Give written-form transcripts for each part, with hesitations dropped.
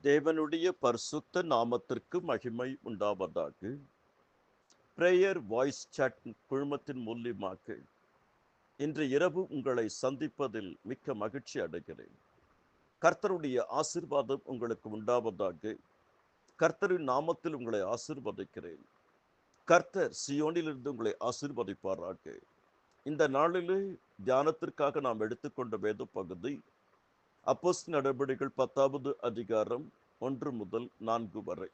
தேவனுடைய பரிசுத்த நாமத்திற்கு மகிமை உண்டாவதாக. பிரேயர் வாய்ஸ் சாட் குழுமத்தின் மூலியமாக இன்று இரவு உங்களை சந்திப்பதில் மிக்க மகிழ்ச்சி அடைகிறேன். கர்த்தருடைய ஆசீர்வாதம் உங்களுக்கு உண்டாவதாக. கர்த்தரின் நாமத்தில் உங்களை ஆசீர்வதிக்கிறேன். கர்த்தர் சியோனிலிருந்து உங்களை ஆசீர்வதிப்பாராக. இந்த நாளிலே தியானத்திற்காக நாம் எடுத்துக்கொண்ட வேத பகுதி அப்போஸ்தலர் நடபடிகள் 10வது அதிகாரம் 1 முதல் 4 வரை.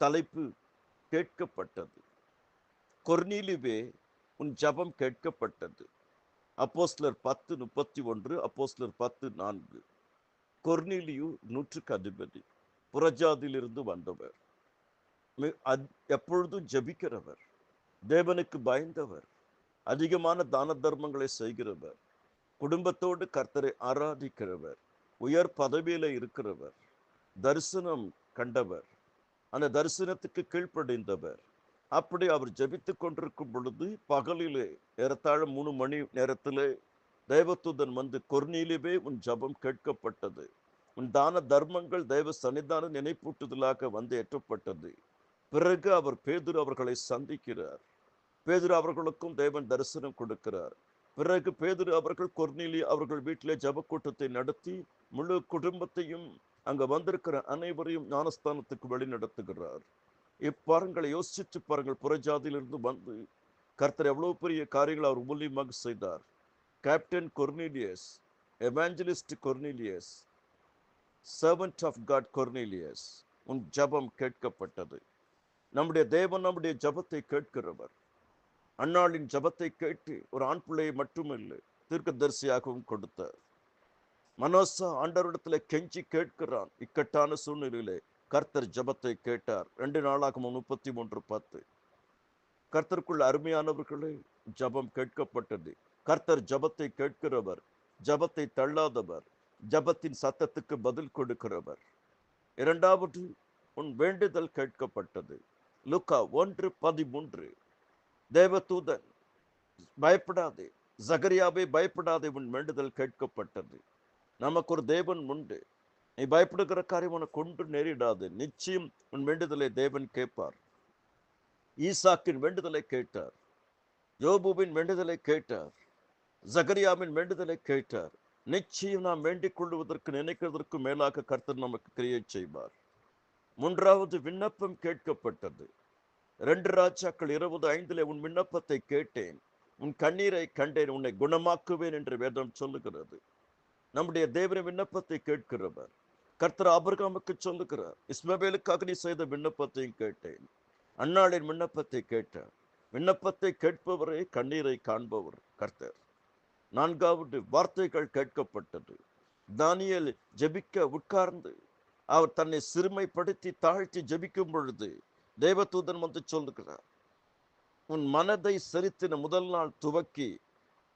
தலைப்பு: கேட்கப்பட்டது. கொர்நேலியுவே, உன் ஜெபம் கேட்கப்பட்டது. அப்போஸ்தலர் 10:31, அப்போஸ்தலர் 10:4. கொர்நேலியு நூற்றுக்கு அதிபதி, புறஜாதியிலிருந்து வந்தவர், எப்பொழுதும் ஜெபிக்கிறவர், தேவனுக்கு பயந்தவர், அதிகமான தான தர்மங்களை செய்கிறவர், குடும்பத்தோடு கர்த்தரை ஆராதிக்கிறவர், உயர் பதவியில இருக்கிறவர், தரிசனம் கண்டவர், அந்த தரிசனத்துக்கு கீழ்ப்படிந்தவர். அப்படி அவர் ஜெபித்துக் கொண்டிருக்கும் பொழுது பகலிலே ஏறத்தாழ 3 மணி நேரத்திலே தேவதூதன் வந்து, கொர்நேலியுவே, உன் ஜெபம் கேட்கப்பட்டது, உன் தான தர்மங்கள் தேவ சன்னிதான நினைப்பூட்டுதலாக வந்து ஏற்றப்பட்டது. பிறகு அவர் பேதுரு அவர்களை சந்திக்கிறார். பேதுரு அவர்களுக்கும் தேவன் தரிசனம் கொடுக்கிறார். பிறகு பேதுரு அவர்கள் கொர்நேலியு அவர்கள் வீட்டிலே ஜெப கூட்டத்தை நடத்தி முழு குடும்பத்தையும், அங்க வந்திருக்கிற அனைவரையும் ஞானஸ்தானத்துக்கு வழி நடத்துகிறார். இப்பாருங்களை யோசிச்சு பாருங்கள். புறஜாதியிலிருந்து வந்து கர்த்தர் எவ்வளவு பெரிய காரியங்கள் அவர் மூலியமாக செய்தார். Captain Cornelius, evangelist Cornelius, servant of God Cornelius, உன் ஜெபம் கேட்கப்பட்டது. நம்முடைய தேவன் நம்முடைய ஜெபத்தை கேட்கிறவர். அன்னாளின் ஜெபத்தை கேட்டு ஒரு ஆண் பிள்ளையை மட்டுமில்லை, தீர்க்கதரிசியாகவும் கொடுத்தார். மனோசா ஆண்டவரிடத்துல கெஞ்சி கேட்கிறான். இக்கட்டான சூழ்நிலையிலே கர்த்தர் ஜெபத்தை கேட்டார். 2 நாளாகமம் 33:10. கர்த்தருக்குள்ள அருமையானவர்களே, ஜெபம் கேட்கப்பட்டது. கர்த்தர் ஜெபத்தை கேட்கிறவர், ஜெபத்தை தள்ளாதவர், ஜெபத்தின் சத்தத்துக்கு பதில் கொடுக்கிறவர். இரண்டாவது, உன் வேண்டுதல் கேட்கப்பட்டது. லூக்கா 1:13. தேவதூதன், பயப்படாதே சகரியாவே, பயப்படாதே, உன் வேண்டுதல் கேட்கப்பட்டது. நமக்கு ஒரு தேவன் உண்டு. நீ பயப்படுகிற காரியம் உனக்கு ஒன்று நேரிடாது. நிச்சயம் உன் வேண்டுதலை தேவன் கேட்பார். ஈசாக்கின் வேண்டுதலை கேட்டார், யோபுவின் வேண்டுதலை கேட்டார், சகரியாவின் வேண்டுதலை கேட்டார். நிச்சயம் நாம் வேண்டிக் கொள்வதற்கு நினைக்கிறதற்கு மேலாக கர்த்தர் நமக்கு கிரியை செய்வார். மூன்றாவது, விண்ணப்பம் கேட்கப்பட்டது. 2 ராஜாக்கள் 20:5 உன் விண்ணப்பத்தை கேட்டேன், உன் கண்ணீரை கண்டேன், உன்னை குணமாக்குவேன் என்று வேதம் சொல்லுகிறது. நம்முடைய தேவனின் விண்ணப்பத்தை கேட்கிறவர். கர்த்தர் ஆபிரகாமுக்கு சொல்லுகிறார், இஸ்மவேலுக்காக நீ செய்த விண்ணப்பத்தையும் கேட்டேன். அன்னாளின் விண்ணப்பத்தை கேட்டார். விண்ணப்பத்தை கேட்பவரே கண்ணீரை காண்பவர் கர்த்தர். 4வது, வார்த்தைகள் கேட்கப்பட்டது. தானியேல் ஜெபிக்க உட்கார்ந்து அவர் தன்னை சிறுமைப்படுத்தி தாழ்த்தி ஜெபிக்கும் பொழுது தேவதூதன் வந்து சொல்லுகிறார், உன் மனதை செலுத்தின முதல் நாள் துவக்கி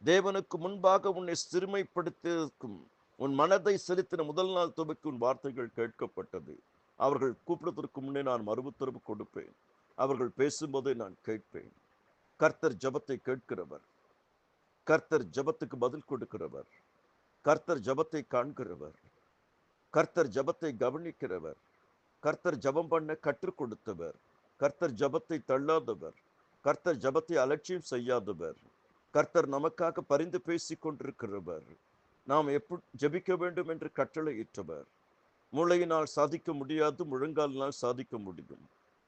தேவனுக்கு முன்பாக உன்னை சிறுமைப்படுத்தியிருக்கும் உன் மனதை செலுத்தின முதல் நாள் துவக்கி உன் வார்த்தைகள் கேட்கப்பட்டது. அவர்கள் கூப்பிடுவதற்கு முன்னே நான் மறுபுத்தரவு கொடுப்பேன். அவர்கள் பேசும்போதே நான் கேட்பேன். கர்த்தர் ஜெபத்தை கேட்கிறவர். கர்த்தர் ஜெபத்துக்கு பதில் கொடுக்கிறவர். கர்த்தர் ஜெபத்தை காண்கிறவர். கர்த்தர் ஜெபத்தை கவனிக்கிறவர். கர்த்தர் ஜெபம் பண்ண கற்றுக் கொடுத்தவர். கர்த்தர் ஜெபத்தை தள்ளாதவர். கர்த்தர் ஜெபத்தை அலட்சியம் செய்யாதவர். கர்த்தர் நமக்காக பரிந்து பேசிக் கொண்டிருக்கிறவர். நாம் எப்படி ஜெபிக்க வேண்டும் என்று கட்டளையிட்டவர். மூளையினால் சாதிக்க முடியாது, முழங்காலினால் சாதிக்க முடியும்.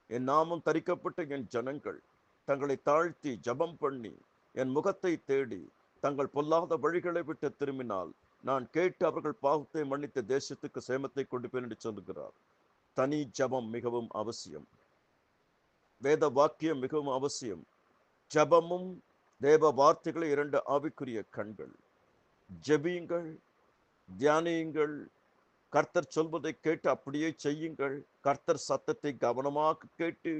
என் நாமம் தரிக்கப்பட்ட என் ஜனங்கள் தங்களை தாழ்த்தி ஜெபம் பண்ணி என் முகத்தை தேடி தங்கள் பொல்லாத வழிகளை விட்டு திரும்பினால் நான் கேட்டு அவர்கள் பாவத்தை மன்னித்த தேசத்துக்கு சேமத்தை கொடுப்பேன் என்று சொல்லுகிறார். தனி ஜெபம் மிகவும் அவசியம். வேத வாக்கியம் மிகவும் அவசியம். ஜெபமும் தேவ வார்த்தைகளை 2 ஆவிக்குரிய கண்கள். ஜெபியுங்கள், தியானியுங்கள், கர்த்தர் சொல்வதை கேட்டு அப்படியே செய்யுங்கள். கர்த்தர் சத்தத்தை கவனமாக கேட்டு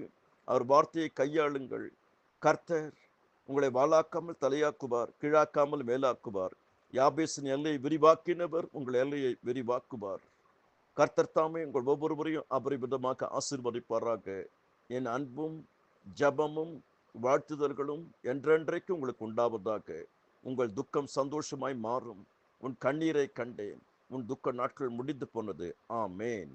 அவர் வார்த்தையை கையாளுங்கள். கர்த்தர் உங்களை வாளாக்காமல் தலையாக்குவார், கீழாக்காமல் மேலாக்குவார். யாபேசின் எல்லையை விரிவாக்கினவர் உங்கள் எல்லையை விரிவாக்குவார். கர்த்தர் தாமே உங்கள் ஒவ்வொருவரையும் அபரிமிதமாக ஆசீர்வதிப்பாராக. என் அன்பும் ஜெபமும் வாழ்த்துதல்களும் என்றென்றைக்கு உங்களுக்கு உண்டாவதாக. உங்கள் துக்கம் சந்தோஷமாய் மாறும். உன் கண்ணீரை கண்டேன், உன் துக்க நாட்கள் முடிந்து போனது. ஆமேன்.